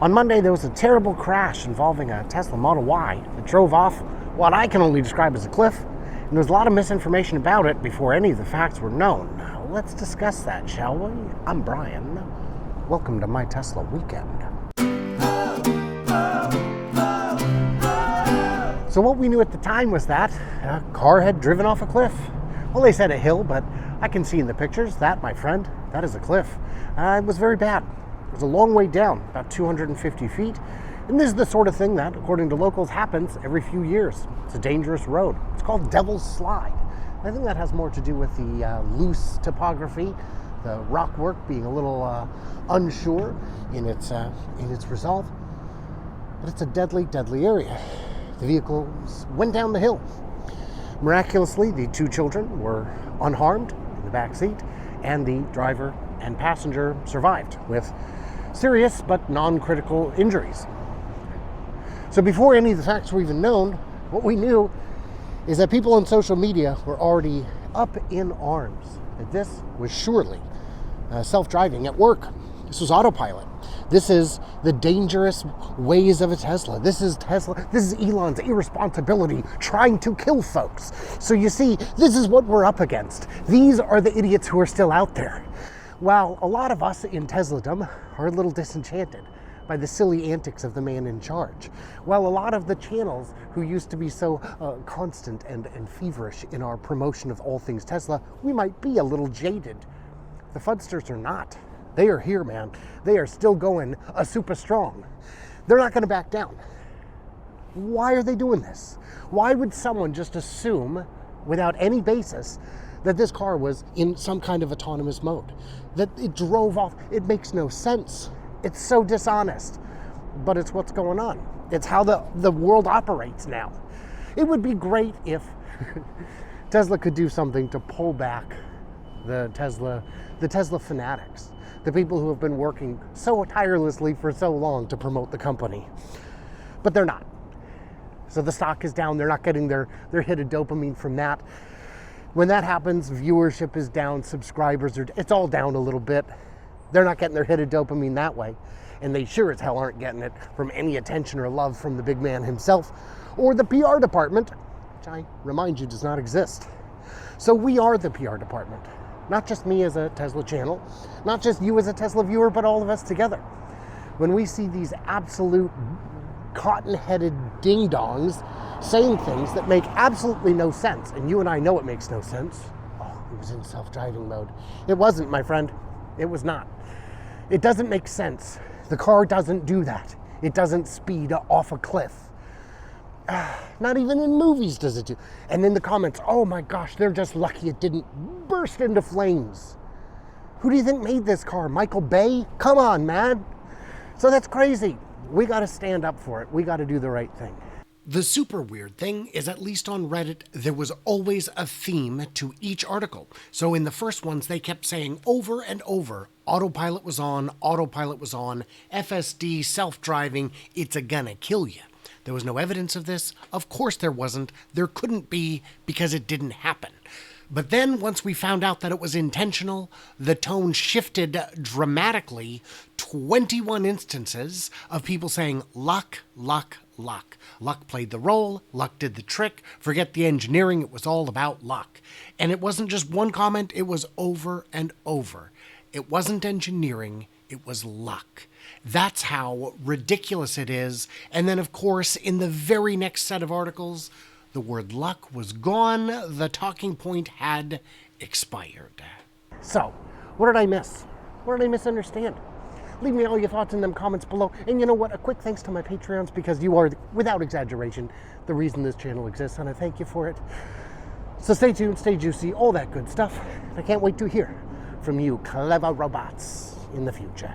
On Monday, there was a terrible crash involving a Tesla Model Y that drove off what I can only describe as a cliff, and there was a lot of misinformation about it before any of the facts were known. Let's discuss that, shall we? I'm Brian. Welcome to my Tesla weekend. So what we knew at the time was that a car had driven off a cliff. Well, they said a hill, but I can see in the pictures that, my friend, that is a cliff. It was very bad. It was a long way down, about 250 feet. And this is the sort of thing that, according to locals, happens every few years. It's a dangerous road. It's called Devil's Slide. I think that has more to do with the loose topography, the rock work being a little unsure in its resolve. But it's a deadly, deadly area. The vehicles went down the hill. Miraculously, the two children were unharmed in the back seat, and the driver and passenger survived with serious but non-critical injuries. So before any of the facts were even known, what we knew is that people on social media were already up in arms that this was surely self-driving at work. This was autopilot. This is the dangerous ways of a Tesla. This is Elon's irresponsibility trying to kill folks. So you see, this is what we're up against. These are the idiots who are still out there. While a lot of us in Tesladom are a little disenchanted by the silly antics of the man in charge, while a lot of the channels who used to be so constant and feverish in our promotion of all things Tesla, we might be a little jaded. The Fudsters are not. They are here, man. They are still going super strong. They're not going to back down. Why are they doing this? Why would someone just assume, without any basis, that this car was in some kind of autonomous mode, that it drove off? It makes no sense. It's so dishonest, but it's what's going on. It's how the world operates now. It would be great if Tesla could do something to pull back the Tesla fanatics, the people who have been working so tirelessly for so long to promote the company. But they're not. So the stock is down. They're not getting their hit of dopamine from that. When that happens, viewership is down, subscribers it's all down a little bit. They're not getting their hit of dopamine that way. And they sure as hell aren't getting it from any attention or love from the big man himself or the PR department, which I remind you does not exist. So we are the PR department. Not just me as a Tesla channel, not just you as a Tesla viewer, but all of us together. When we see these absolute cotton-headed ding-dongs saying things that make absolutely no sense, and you and I know it makes no sense. Oh, it was in self-driving mode. It wasn't, my friend. It was not. It doesn't make sense. The car doesn't do that. It doesn't speed off a cliff. Not even in movies does it do. And in the comments, oh my gosh, they're just lucky it didn't burst into flames. Who do you think made this car? Michael Bay? Come on, man. So that's crazy. We got to stand up for it. We got to do the right thing. The super weird thing is, at least on Reddit, there was always a theme to each article. So in the first ones, they kept saying over and over, autopilot was on, FSD, self-driving, it's gonna kill you. There was no evidence of this. Of course there wasn't. There couldn't be, because it didn't happen. But then once we found out that it was intentional, the tone shifted dramatically. 21 instances of people saying luck, luck, luck. Luck played the role, luck did the trick, forget the engineering, it was all about luck. And it wasn't just one comment, it was over and over. It wasn't engineering, it was luck. That's how ridiculous it is. And then, of course, in the very next set of articles, the word luck was gone. The talking point had expired. So, what did I miss? What did I misunderstand? Leave me all your thoughts in them comments below. And you know what? A quick thanks to my Patreons, because you are, without exaggeration, the reason this channel exists, and I thank you for it. So stay tuned, stay juicy, all that good stuff. I can't wait to hear from you clever robots in the future.